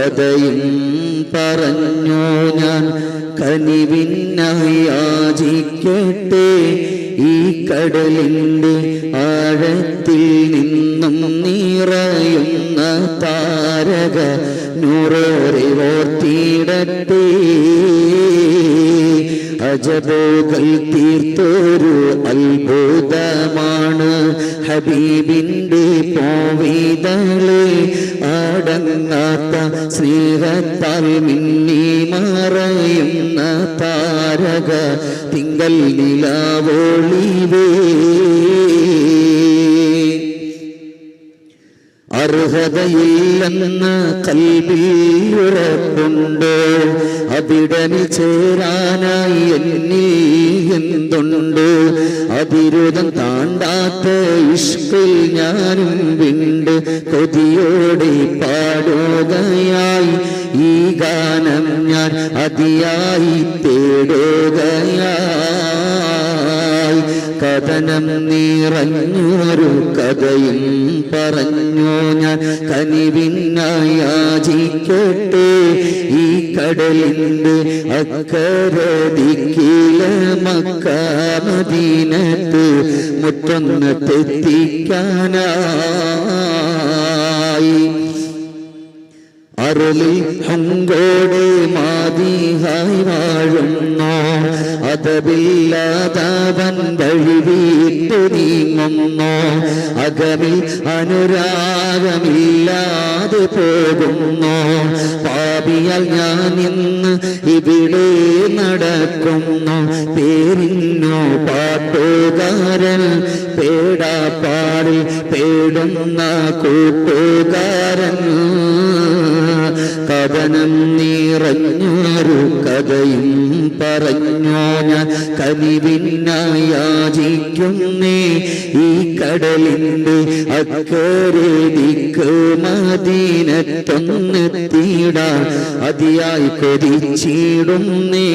കഥയും പറഞ്ഞു ഞാൻ കനിവിനായി യാചിക്കട്ടെ. ഈ കടലിൻ്റെ ആഴത്തിൽ നിന്നും നിറയുന്ന താരക നൂറേറെ ഓർത്തിടട്ടെ. അജബോകൾ തീർത്തൊരു അത്ഭുതമാണ് ഹബീബിൻ്റെ പോവിതളെ. അടങ്ങാത്ത സ്നേഹത്താൽ മിന്നി മറയുന്ന താരക തിങ്കൾ നിലാവൊളിവേ. അർഹതയില്ലെന്ന് കൽബിൽ ഉറപ്പുണ്ടോ? അവിടനിൽ ചേരാനായി എന്നിൽ എന്തുണ്ട്? അതിരുതം താണ്ടാത്ത ഇഷ്കിൽ ഞാനും വിണ്ട് കൊതിയോടെ പാടുകയായി. ഈ ഗാനം ഞാൻ അതിയായി തേടുകയായി. കഥനം നിറഞ്ഞൊരു കഥയും പറഞ്ഞു ഞാൻ കനിവിനായി യാചിക്കട്ടെ. ഈ കടലിൻ്റെ അക്കരെ ദിക്കില മക്ക മദീനത്ത് മുറ്റൊന്ന് തെത്തിക്കാനായി. അരുളി ഹങ്കോടെ മാതിഹായി വാഴുന്നോ? അതവില്ലാതവൻ വഴിവിട്ടു നീങ്ങുന്നോ? അകമിൽ അനുരാഗമില്ലാതെ പോകുന്നോ? പാപിയാൽ ഞാൻ ഇന്ന് ഇവിടെ നടക്കുന്നു. പേരിന്നോ പാട്ടുകാരൻ പേടാപ്പാടിൽ പേടുന്ന കൂട്ടുകാരൻ. കഥനം നിറഞ്ഞൊരു കഥയും പറഞ്ഞു ഞാൻ കനിവിനായി യാചിക്കുന്നേ. ഈ കടലിൻ്റെ അക്കരെ ദിക്ക് മദീനത്തൊന്നെത്തിയിടാൻ അതിയായി കൊതിച്ചിടുന്നേ.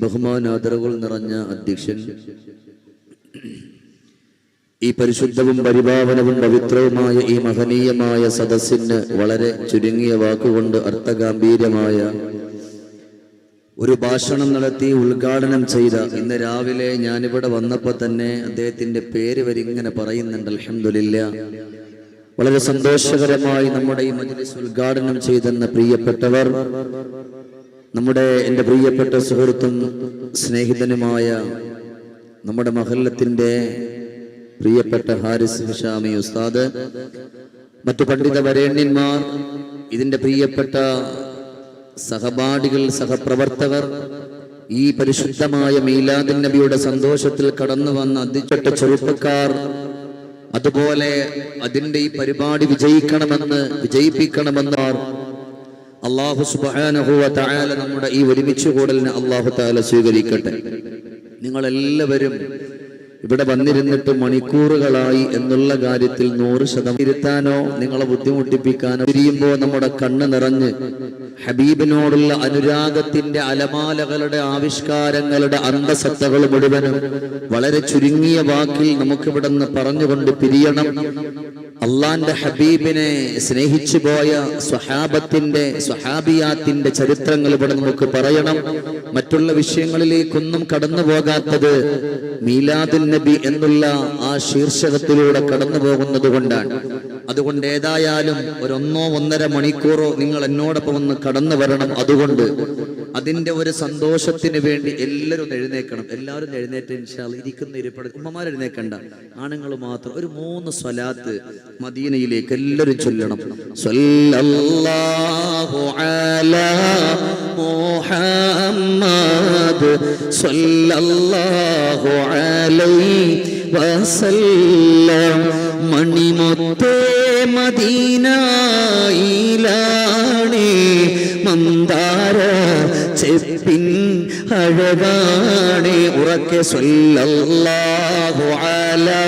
ബഹുമാനാദരവുകൾ നിറഞ്ഞ അധ്യക്ഷൻ, ഈ പരിശുദ്ധവും പരിപാവനവും പവിത്രവുമായ ഈ മഹനീയമായ സദസ്സിന് വളരെ ചുരുങ്ങിയ വാക്കുകൊണ്ട് അർത്ഥഗാംഭീര്യമായ ഒരു ഭാഷണം നടത്തി ഉദ്ഘാടനം ചെയ്ത, ഇന്ന് രാവിലെ ഞാനിവിടെ വന്നപ്പോൾ തന്നെ അദ്ദേഹത്തിൻ്റെ പേര് വരിങ്ങനെ പറയുന്നുണ്ട്. അൽഹംദുലില്ലാഹ്, വളരെ സന്തോഷകരമായി നമ്മുടെ ഈ മജ്‌ലിസ് ഉദ്ഘാടനം ചെയ്തെന്ന പ്രിയപ്പെട്ടവർ, എൻ്റെ പ്രിയപ്പെട്ട സുഹൃത്തും സ്നേഹിതനുമായ നമ്മുടെ മഹല്ലത്തിൻ്റെ പ്രിയപ്പെട്ട ഹാരിസ് ഹിഷാമി ഉസ്താദ്, മറ്റു പണ്ഡിത വരേണ്യന്മാർ, ഇതിൻ്റെ പ്രിയപ്പെട്ട സഹപാഠികൾ, സഹപ്രവർത്തകർ, ഈ പരിശുദ്ധമായ മീലാദുൻ നബിയുടെ സന്തോഷത്തിൽ കടന്നു വന്ന അതിപ്പെട്ട ചെറുപ്പക്കാർ, അതുപോലെ അതിൻ്റെ ഈ പരിപാടി വിജയിപ്പിക്കണമെന്ന് അല്ലാഹു സുബ്ഹാനഹു വ തആല നമ്മുടെ ഈ ഒരുമിച്ച് കൂടലിനെ അല്ലാഹു തആല സ്വീകരിക്കട്ടെ. നിങ്ങളെല്ലാവരും ഇവിടെ വന്നിരുന്നിട്ട് മണിക്കൂറുകളായി എന്നുള്ള കാര്യത്തിൽ 100% ഇരുത്താനോ നിങ്ങളെ ബുദ്ധിമുട്ടിപ്പിക്കാനോ തിരിയുമ്പോൾ നമ്മുടെ കണ്ണ് നിറഞ്ഞ് ഹബീബിനോടുള്ള അനുരാഗത്തിന്റെ അലമാലകളുടെ ആവിഷ്കാരങ്ങളുടെ അന്തസത്തകൾ മുഴുവനും വളരെ ചുരുങ്ങിയ വാക്കിൽ നമുക്കിവിടെ നിന്ന് പറഞ്ഞുകൊണ്ട് പിരിയണം. അള്ളാന്റെ ഹബീബിനെ സ്നേഹിച്ചു പോയ സ്വഹാബിയാത്തിന്റെ ചരിത്രങ്ങൾ ഇവിടെ നമുക്ക് പറയണം. മറ്റുള്ള വിഷയങ്ങളിലേക്കൊന്നും കടന്നു പോകാത്തത് മീലാദുൻ നബി എന്നുള്ള ആ ശീർഷകത്തിലൂടെ കടന്നു പോകുന്നത് കൊണ്ടാണ്. അതുകൊണ്ട് ഏതായാലും ഒരു 1-1.5 മണിക്കൂറോ നിങ്ങൾ എന്നോടൊപ്പം ഒന്ന് കടന്നു വരണം. അതുകൊണ്ട് അതിന്റെ ഒരു സന്തോഷത്തിന് വേണ്ടി എല്ലാവരും എഴുന്നേക്കണം. എല്ലാവരും എഴുന്നേറ്റ് ഇൻഷാ അല്ലാഹ് ഇരിക്കുന്ന ഇരിപ്പട ഉമ്മമാർ എഴുന്നേക്കണ്ട, ആണുങ്ങൾ മാത്രം ഒരു 3 സ്വലാത്ത് മദീനയിലേക്ക് എല്ലാവരും ചൊല്ലണം. സ്വല്ലല്ലാഹു അലാ മുഹമ്മദ് സ്വല്ലല്ലാഹു അലൈഹി വസല്ലം. മണിമുത്തേ മദീനയിലാണേ മന്ദാര ചെപ്പിൻ അഴകാണേ. ഉറക്കെ സ്വല്ലല്ലാഹു അലാ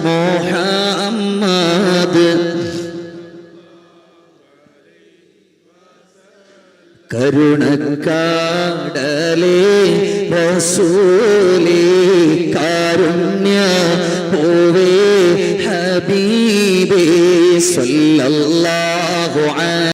മുഹമ്മദ്. കരുണക്കാടലേ റസൂലേ കാരുണ്യ പൂവേ ഹബീബേ സ്വല്ലല്ലാഹു